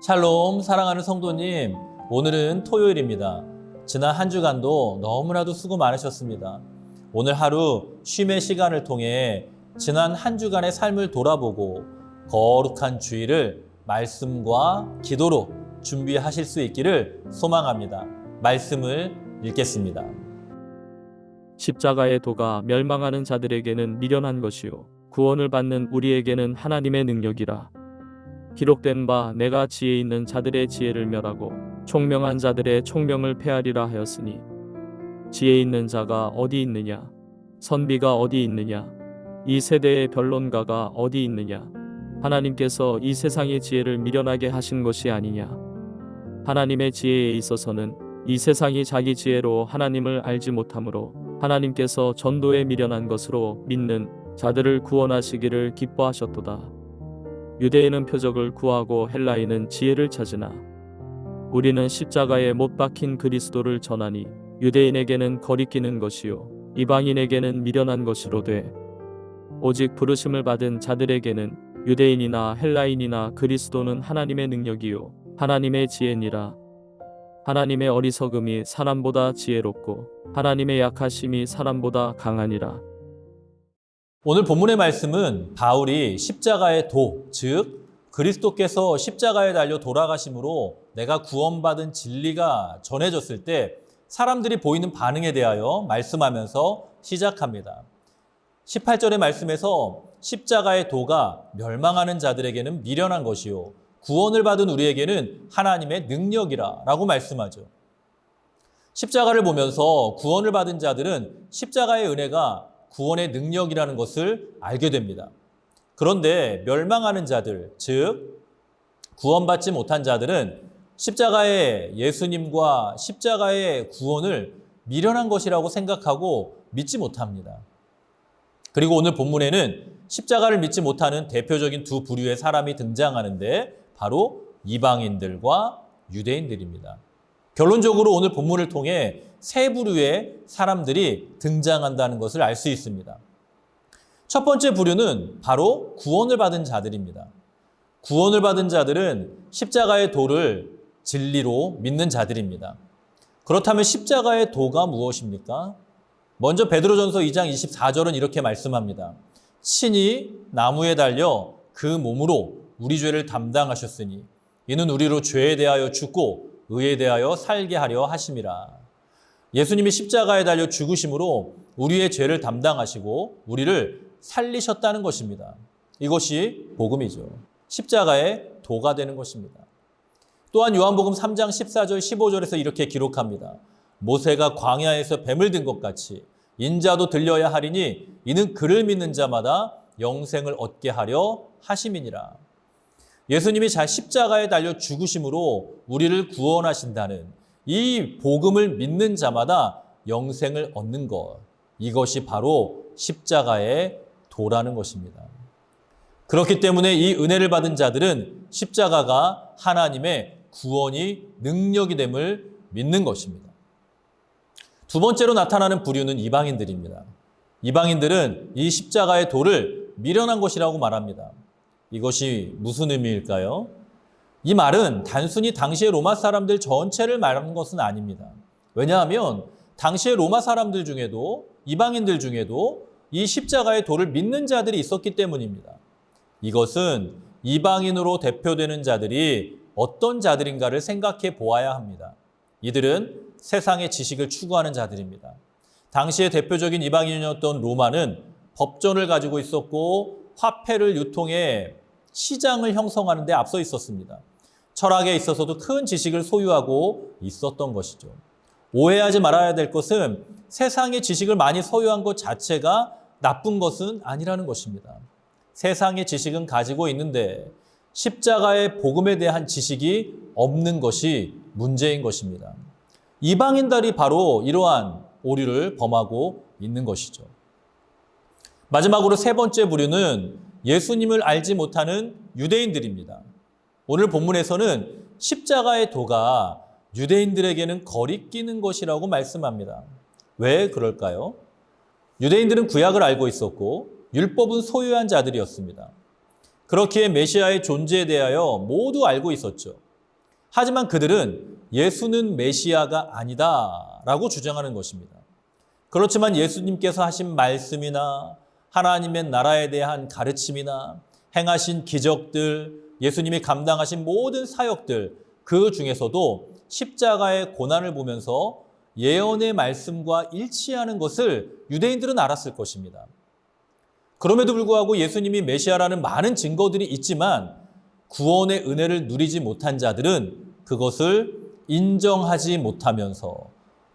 샬롬, 사랑하는 성도님, 오늘은 토요일입니다. 지난 한 주간도 너무나도 수고 많으셨습니다. 오늘 하루 쉼의 시간을 통해 지난 한 주간의 삶을 돌아보고 거룩한 주일을 말씀과 기도로 준비하실 수 있기를 소망합니다. 말씀을 읽겠습니다. 십자가의 도가 멸망하는 자들에게는 미련한 것이요 구원을 받는 우리에게는 하나님의 능력이라. 기록된 바 내가 지혜 있는 자들의 지혜를 멸하고 총명한 자들의 총명을 폐하리라 하였으니 지혜 있는 자가 어디 있느냐? 선비가 어디 있느냐? 이 세대의 변론가가 어디 있느냐? 하나님께서 이 세상의 지혜를 미련하게 하신 것이 아니냐? 하나님의 지혜에 있어서는 이 세상이 자기 지혜로 하나님을 알지 못하므로 하나님께서 전도에 미련한 것으로 믿는 자들을 구원하시기를 기뻐하셨도다. 유대인은 표적을 구하고 헬라인은 지혜를 찾으나 우리는 십자가에 못 박힌 그리스도를 전하니 유대인에게는 거리끼는 것이요 이방인에게는 미련한 것이로되 오직 부르심을 받은 자들에게는 유대인이나 헬라인이나 그리스도는 하나님의 능력이요 하나님의 지혜니라. 하나님의 어리석음이 사람보다 지혜롭고 하나님의 약하심이 사람보다 강하니라. 오늘 본문의 말씀은 바울이 십자가의 도, 즉 그리스도께서 십자가에 달려 돌아가심으로 내가 구원받은 진리가 전해졌을 때 사람들이 보이는 반응에 대하여 말씀하면서 시작합니다. 18절의 말씀에서 십자가의 도가 멸망하는 자들에게는 미련한 것이요 구원을 받은 우리에게는 하나님의 능력이라 라고 말씀하죠. 십자가를 보면서 구원을 받은 자들은 십자가의 은혜가 구원의 능력이라는 것을 알게 됩니다. 그런데 멸망하는 자들, 즉 구원받지 못한 자들은 십자가의 예수님과 십자가의 구원을 미련한 것이라고 생각하고 믿지 못합니다. 그리고 오늘 본문에는 십자가를 믿지 못하는 대표적인 두 부류의 사람이 등장하는데 바로 이방인들과 유대인들입니다. 결론적으로 오늘 본문을 통해 세 부류의 사람들이 등장한다는 것을 알 수 있습니다. 첫 번째 부류는 바로 구원을 받은 자들입니다. 구원을 받은 자들은 십자가의 도를 진리로 믿는 자들입니다. 그렇다면 십자가의 도가 무엇입니까? 먼저 베드로전서 2장 24절은 이렇게 말씀합니다. 친히 나무에 달려 그 몸으로 우리 죄를 담당하셨으니 이는 우리로 죄에 대하여 죽고 의에 대하여 살게 하려 하심이라. 예수님이 십자가에 달려 죽으심으로 우리의 죄를 담당하시고 우리를 살리셨다는 것입니다. 이것이 복음이죠. 십자가의 도가 되는 것입니다. 또한 요한복음 3장 14절 15절에서 이렇게 기록합니다. 모세가 광야에서 뱀을 든 것 같이 인자도 들려야 하리니 이는 그를 믿는 자마다 영생을 얻게 하려 하심이니라. 예수님이 십자가에 달려 죽으심으로 우리를 구원하신다는 이 복음을 믿는 자마다 영생을 얻는 것, 이것이 바로 십자가의 도라는 것입니다. 그렇기 때문에 이 은혜를 받은 자들은 십자가가 하나님의 구원이 능력이 됨을 믿는 것입니다. 두 번째로 나타나는 부류는 이방인들입니다. 이방인들은 이 십자가의 도를 미련한 것이라고 말합니다. 이것이 무슨 의미일까요? 이 말은 단순히 당시의 로마 사람들 전체를 말하는 것은 아닙니다. 왜냐하면 당시의 로마 사람들 중에도 이방인들 중에도 이 십자가의 도를 믿는 자들이 있었기 때문입니다. 이것은 이방인으로 대표되는 자들이 어떤 자들인가를 생각해 보아야 합니다. 이들은 세상의 지식을 추구하는 자들입니다. 당시의 대표적인 이방인이었던 로마는 법전을 가지고 있었고 화폐를 유통해 시장을 형성하는 데 앞서 있었습니다. 철학에 있어서도 큰 지식을 소유하고 있었던 것이죠. 오해하지 말아야 될 것은 세상의 지식을 많이 소유한 것 자체가 나쁜 것은 아니라는 것입니다. 세상의 지식은 가지고 있는데 십자가의 복음에 대한 지식이 없는 것이 문제인 것입니다. 이방인들이 바로 이러한 오류를 범하고 있는 것이죠. 마지막으로 세 번째 부류는 예수님을 알지 못하는 유대인들입니다. 오늘 본문에서는 십자가의 도가 유대인들에게는 거리끼는 것이라고 말씀합니다. 왜 그럴까요? 유대인들은 구약을 알고 있었고 율법은 소유한 자들이었습니다. 그렇기에 메시아의 존재에 대하여 모두 알고 있었죠. 하지만 그들은 예수는 메시아가 아니다라고 주장하는 것입니다. 그렇지만 예수님께서 하신 말씀이나 하나님의 나라에 대한 가르침이나 행하신 기적들, 예수님이 감당하신 모든 사역들, 그 중에서도 십자가의 고난을 보면서 예언의 말씀과 일치하는 것을 유대인들은 알았을 것입니다. 그럼에도 불구하고 예수님이 메시아라는 많은 증거들이 있지만 구원의 은혜를 누리지 못한 자들은 그것을 인정하지 못하면서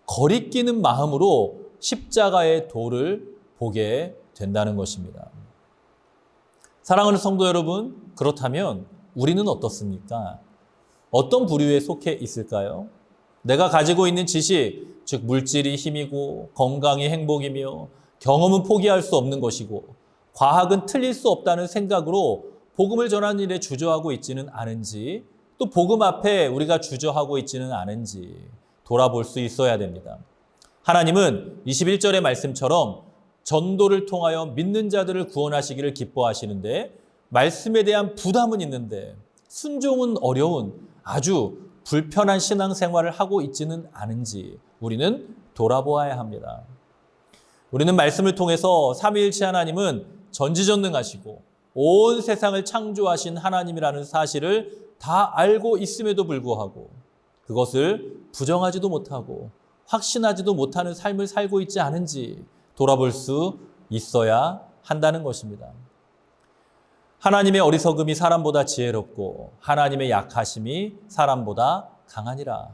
거리끼는 마음으로 십자가의 도를 보게 된다는 것입니다. 사랑하는 성도 여러분, 그렇다면 우리는 어떻습니까? 어떤 부류에 속해 있을까요? 내가 가지고 있는 지식, 즉 물질이 힘이고 건강이 행복이며 경험은 포기할 수 없는 것이고 과학은 틀릴 수 없다는 생각으로 복음을 전하는 일에 주저하고 있지는 않은지, 또 복음 앞에 우리가 주저하고 있지는 않은지 돌아볼 수 있어야 됩니다. 하나님은 21절의 말씀처럼 전도를 통하여 믿는 자들을 구원하시기를 기뻐하시는데 말씀에 대한 부담은 있는데 순종은 어려운 아주 불편한 신앙생활을 하고 있지는 않은지 우리는 돌아보아야 합니다. 우리는 말씀을 통해서 삼위일체 하나님은 전지전능하시고 온 세상을 창조하신 하나님이라는 사실을 다 알고 있음에도 불구하고 그것을 부정하지도 못하고 확신하지도 못하는 삶을 살고 있지 않은지 돌아볼 수 있어야 한다는 것입니다. 하나님의 어리석음이 사람보다 지혜롭고 하나님의 약하심이 사람보다 강하니라.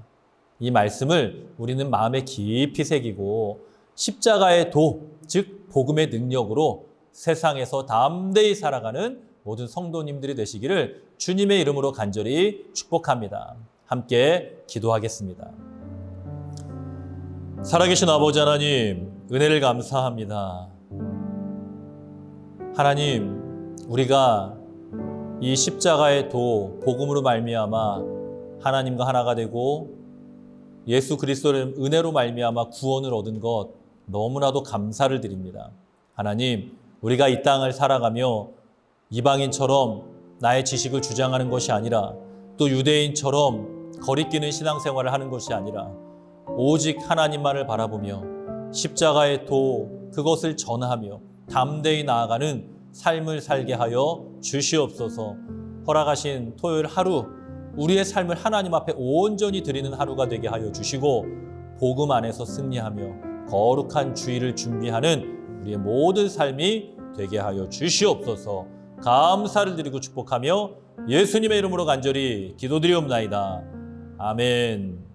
이 말씀을 우리는 마음에 깊이 새기고 십자가의 도, 즉 복음의 능력으로 세상에서 담대히 살아가는 모든 성도님들이 되시기를 주님의 이름으로 간절히 축복합니다. 함께 기도하겠습니다. 살아계신 아버지 하나님, 은혜를 감사합니다. 하나님, 우리가 이 십자가의 도, 복음으로 말미암아 하나님과 하나가 되고 예수 그리스도의 은혜로 말미암아 구원을 얻은 것 너무나도 감사를 드립니다. 하나님, 우리가 이 땅을 살아가며 이방인처럼 나의 지식을 주장하는 것이 아니라 또 유대인처럼 거리끼는 신앙생활을 하는 것이 아니라 오직 하나님만을 바라보며 십자가의 도, 그것을 전하며 담대히 나아가는 삶을 살게 하여 주시옵소서. 허락하신 토요일 하루 우리의 삶을 하나님 앞에 온전히 드리는 하루가 되게 하여 주시고 복음 안에서 승리하며 거룩한 주일을 준비하는 우리의 모든 삶이 되게 하여 주시옵소서. 감사를 드리고 축복하며 예수님의 이름으로 간절히 기도드리옵나이다. 아멘.